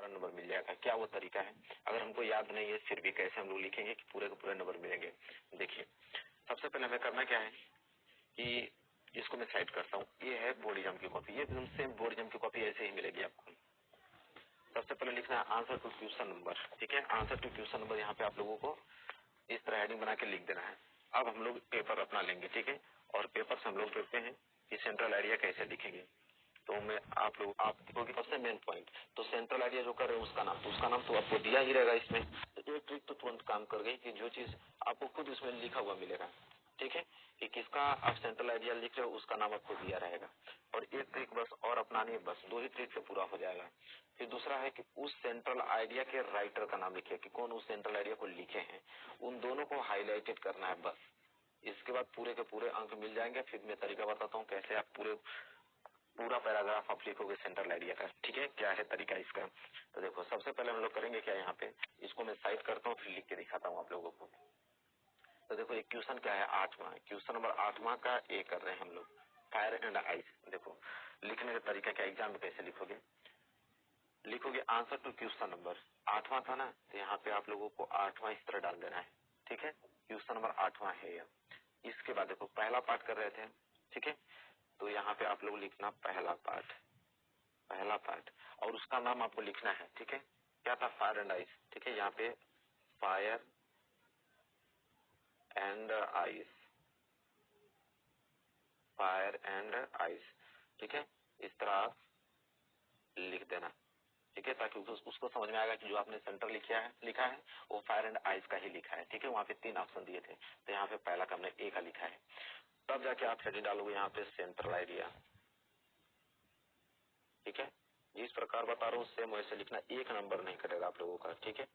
Number मिल जाएगा। क्या वो तरीका है? अगर हमको याद नहीं है फिर भी कैसे हम लोग लिखेंगे कि पूरे के पूरे नंबर मिलेंगे? देखिए, सबसे पहले हमें करना क्या है कि इसको मैं साइड करता हूँ। ये है बोर्ड एग्जाम की कॉपी, ये एकदम सेम बोर्ड एग्जाम की कॉपी ऐसे ही मिलेगी आपको। सबसे पहले लिखना है आंसर टू क्वेश्चन नंबर, ठीक है। आंसर टू क्वेश्चन नंबर यहाँ पे आप लोगों को इस तरह हेडिंग बना के लिख देना है। अब हम लोग पेपर अपना लेंगे, ठीक है, और पेपर से हम लोग देखते हैं कि सेंट्रल आइडिया कैसे लिखेंगे। तो मैं आप देखोगे सबसे मेन पॉइंट, तो सेंट्रल आइडिया जो कर रहे हैं उसका नाम, तो उसका नाम तो आपको दिया ही रहेगा इसमें। तो एक ट्रिक तो तुरंत काम कर गई कि जो चीज आपको खुद इसमें लिखा हुआ मिलेगा, ठीक है, कि किसका आप सेंट्रल आइडिया लिख रहे हो उसका नाम आपको दिया रहेगा। और एक ट्रिक बस और अपनानी है, बस 2 ही ट्रिक से पूरा हो जाएगा। फिर दूसरा है कि उस सेंट्रल आइडिया के राइटर का नाम लिखिए कि कौन उस सेंट्रल आइडिया को लिखे हैं, उन दोनों को हाईलाइटेड करना है बस। इसके बाद पूरे के पूरे अंक मिल जाएंगे। फिर मैं तरीका बताता हूँ कैसे आप पूरा पैराग्राफ आप लिखोगे सेंट्रल आइडिया का, ठीक है। क्या है तरीका इसका? तो देखो, सबसे पहले हम लोग करेंगे क्या, यहाँ पे इसको मैं साइड करता हूँ फिर लिख के दिखाता हूँ आप लोगों को। तो देखो, एक क्वेश्चन क्या है, 8वां क्वेश्चन नंबर 8वां का ए कर रहे हैं हम लोग, फायर एंड आइस। देखो, लिखने का तरीका क्या, एग्जाम में कैसे लिखोगे आंसर टू क्वेश्चन नंबर 8वां था ना, तो यहाँ पे आप लोगों को 8वां इस तरह डाल देना है, ठीक है। क्वेश्चन नंबर 8वां है यह। इसके बाद देखो, पहला पार्ट कर रहे थे, ठीक है, तो यहाँ पे आप लोग लिखना पहला पार्ट और उसका नाम आपको लिखना है, ठीक है। क्या था, फायर एंड आइस, ठीक है। यहाँ पे fire and ice, fire and ice, ठीक है। इस तरह आप लिख देना, ठीक है, ताकि उसको समझ में आएगा कि जो आपने सेंटर लिखा है वो फायर एंड आइस का ही लिखा है, ठीक है। वहाँ पे 3 ऑप्शन दिए थे, तो यहाँ पे पहला का हमने ए का लिखा है। तब जाके आप हेडिंग डालोगे यहाँ पे सेंट्रल आइडिया, ठीक है। जिस प्रकार बता रहा हूँ सेम वैसे लिखना, 1 नंबर नहीं कटेगा आप लोगों का, ठीक है।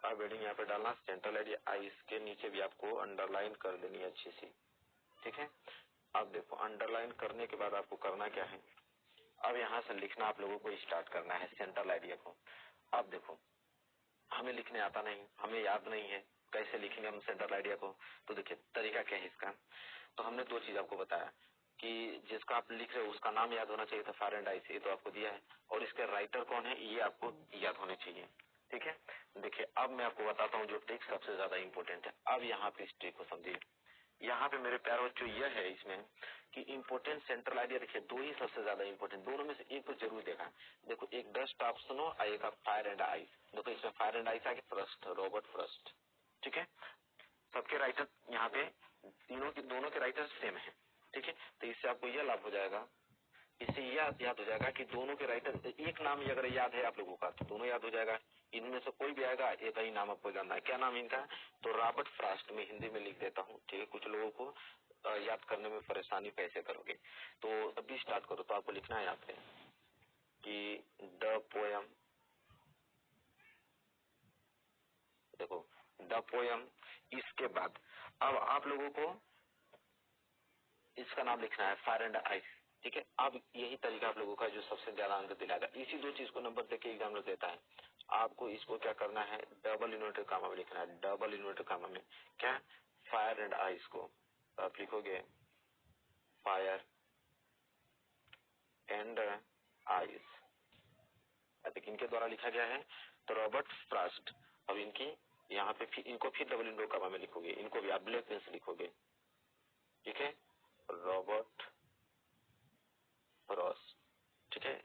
अब हेडिंग यहाँ पे डालना सेंट्रल आइडिया आइस के नीचे भी आपको अंडरलाइन कर देनी है अच्छी सी, ठीक है। अब देखो, अंडरलाइन करने के बाद आपको करना क्या है, अब यहाँ से लिखना आप लोगों को स्टार्ट करना है सेंट्रल आइडिया को। अब देखो, हमें लिखने आता नहीं, हमें याद नहीं है कैसे लिखेंगे हम सेंट्रल आइडिया को। तो देखिए तरीका क्या है इसका, तो हमने 2 चीज आपको बताया कि जिसका आप लिख रहे हो उसका नाम याद होना चाहिए था, फायर एंड आइस, ये तो आपको दिया है, और इसके राइटर कौन है ये आपको याद होने चाहिए, ठीक है। देखिए, अब मैं आपको बताता हूँ जो ट्रिक सबसे ज्यादा इंपॉर्टेंट है। अब यहाँ पे इस ट्रिक को समझिए। यहाँ पे मेरे प्यारे बच्चों यह है इसमें कि इम्पोर्टेंट सेंट्रल आइडिया, देखिए 2 ही सबसे ज्यादा इम्पोर्टेंट, दोनों में से एक तो जरूर देखा। देखो, एक डस्ट ऑप्शन हो और एक फायर एंड आइस। देखो, इसमें फायर एंड आइस आगे फ्रस्ट, रॉबर्ट फ्रस्ट, ठीक है। सबके राइटर यहाँ पे दोनों के राइटर सेम है, ठीक है। तो इससे आपको यह लाभ हो जाएगा, इससे यह याद हो जाएगा कि दोनों के राइटर, एक नाम ही अगर याद है आप लोगों का तो दोनों याद हो जाएगा। इनमें से कोई भी आएगा, एक ही नाम आपको जानना है। क्या नाम इनका? तो रॉबर्ट फ्रॉस्ट, में हिंदी में लिख देता हूँ, ठीक है। कुछ लोगों को याद करने में परेशानी कैसे करोगे, तो जब भी स्टार्ट करो तो आपको लिखना है यहाँ पे कि द पोयम, देखो द पोयम, इसके बाद अब आप लोगों को इसका नाम लिखना है फायर एंड आइस, ठीक है। अब यही तरीका आप लोगों का जो सबसे ज्यादा अंक दिलाएगा, इसी 2 चीज को नंबर देके एग्जामिनर देता है। आपको इसको क्या करना है, डबल इन्वर्टेड कामा में लिखना है, डबल इन्वर्टेड कामा में क्या, फायर एंड आइस को आप लिखोगे फायर एंड आइस। देखिए इनके द्वारा लिखा गया है तो रॉबर्ट फ्रॉस्ट। अब इनकी यहाँ पे इनको फिर डबल इन्वर्टेड कामा में लिखोगे, इनको भी आप ब्लैक पेन से लिखोगे, ठीक है, रॉबर्ट फ्रॉस्ट, ठीक है,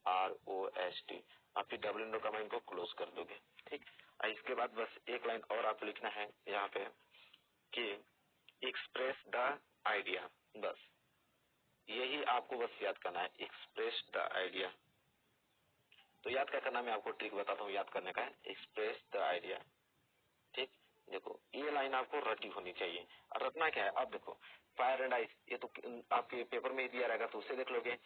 FROST। आप फिर डबल इंडो का इनको क्लोज कर दोगे, ठीक। इसके बाद बस एक लाइन और आपको लिखना है यहाँ पे कि एक्सप्रेस द आइडिया, बस यही आपको बस याद करना है, एक्सप्रेस द आइडिया। तो याद क्या करना है, मैं आपको ट्रिक बताता हूँ याद करने का, एक्सप्रेस द आइडिया, ठीक। देखो, ये लाइन आपको रटी होनी चाहिए। और रटना क्या है, अब देखो फायर एंड आइस, ये तो आपके पेपर में ही दिया रहेगा तो उसे देख लोगे।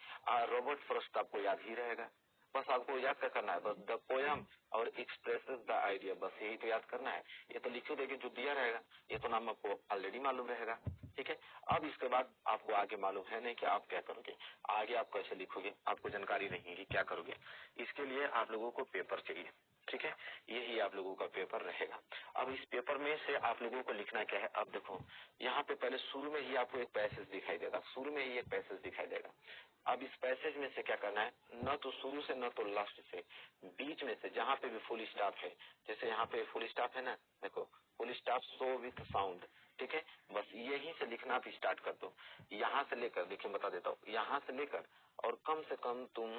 रॉबर्ट फ्रॉस्ट आपको याद ही रहेगा, बस आपको याद क्या करना है, बस द पोयम और एक्सप्रेसेस द आइडिया, बस यही तो याद करना है। ये तो लिखो देखे जो दिया रहेगा, ये तो नाम आपको ऑलरेडी मालूम रहेगा, ठीक है। अब इसके बाद आपको आगे मालूम है नहीं कि आप क्या करोगे, आगे आप कैसे लिखोगे, आपको जानकारी नहीं है कि क्या करोगे। इसके लिए आप लोगों को पेपर चाहिए, ठीक है। यही आप लोगों का पेपर रहेगा। अब इस पेपर में से आप लोगों को लिखना क्या है, अब देखो यहाँ पे पहले शुरू में ही आपको एक पैसेज दिखाई देगा, शुरू में ही एक पैसेज दिखाई देगा। अब इस पैसेज में से क्या करना है, न तो शुरू से न तो लास्ट से, बीच में से जहाँ पे भी फुल स्टॉप है, जैसे यहाँ पे फुल स्टॉप है ना, देखो full stop so with sound, ठीक है, बस यहीं से लिखना आप स्टार्ट कर दो। यहाँ से लेकर, देखिए बता देता हूँ, यहाँ से लेकर और कम से कम तुम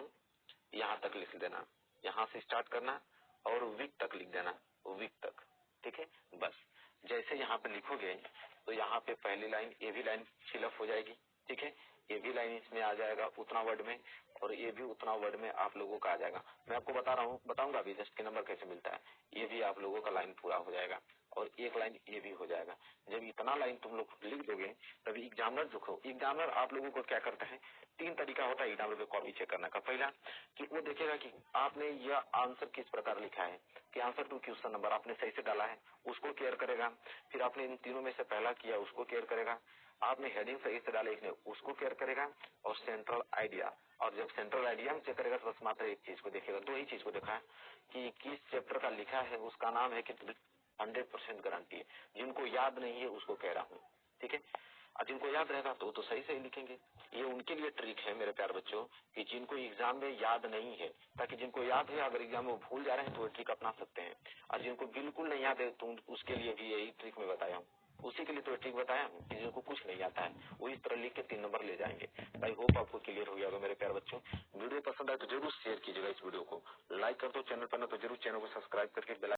यहाँ तक लिख देना, यहाँ से स्टार्ट करना और वीक तक लिख देना, वीक तक, ठीक है। बस जैसे यहाँ पे लिखोगे तो यहाँ पे पहली लाइन, ये भी लाइन फिलअप हो जाएगी, ठीक है, ये भी लाइन इसमें आ जाएगा उतना वर्ड में, और ये भी उतना वर्ड में आप लोगों का आ जाएगा। मैं आपको बता रहा हूँ, बताऊंगा अभी जस्ट के नंबर कैसे मिलता है, ये भी आप लोगों का लाइन पूरा हो जाएगा और एक लाइन ये भी हो जाएगा। जब इतना लाइन तुम लोग लिख दोगे तभी एग्जामिनर देखो, एग्जामिनर आप लोगों को क्या करता है, तीन तरीका होता है एग्जामिनर को कॉपी चेक करने का। पहला कि वो देखेगा कि आपने यह आंसर किस प्रकार लिखा है, कि आंसर टू क्वेश्चन नंबर आपने सही से डाला है, उसको केयर करेगा। फिर आपने इन तीनों में से पहला किया, उसको केयर करेगा। आपने हेडिंग सही से डाले इसने, उसको केयर करेगा। और सेंट्रल आइडिया, और जब सेंट्रल आइडिया में चेक करेगा तो बस मात्र एक चीज को देखेगा, दो ही चीज को देखा है कि किस चैप्टर का लिखा है, उसका नाम है कि 100% गारंटी है। जिनको याद नहीं है उसको कह रहा हूँ, ठीक है, और जिनको याद रहेगा तो सही से ही लिखेंगे। ये उनके लिए ट्रिक है मेरे प्यार बच्चों, कि जिनको एग्जाम में याद नहीं है, ताकि जिनको याद है अगर एग्जाम में भूल जा रहे हैं तो वो ट्रिक अपना सकते हैं, और जिनको बिल्कुल नहीं याद है तो उसके लिए भी यही ट्रिक मैं बताया हूँ, उसी के लिए तो ट्रिक बताया हूँ कि जिनको कुछ नहीं आता है वो इस तरह लिख के 3 नंबर ले जाएंगे। आई होप आपको क्लियर हो गया होगा मेरे प्यार बच्चों। वीडियो पसंद आए तो जरूर शेयर कीजिएगा, इस वीडियो को लाइक कर दो, चैनल पर ना तो जरूर चैनल को सब्सक्राइब करके बेल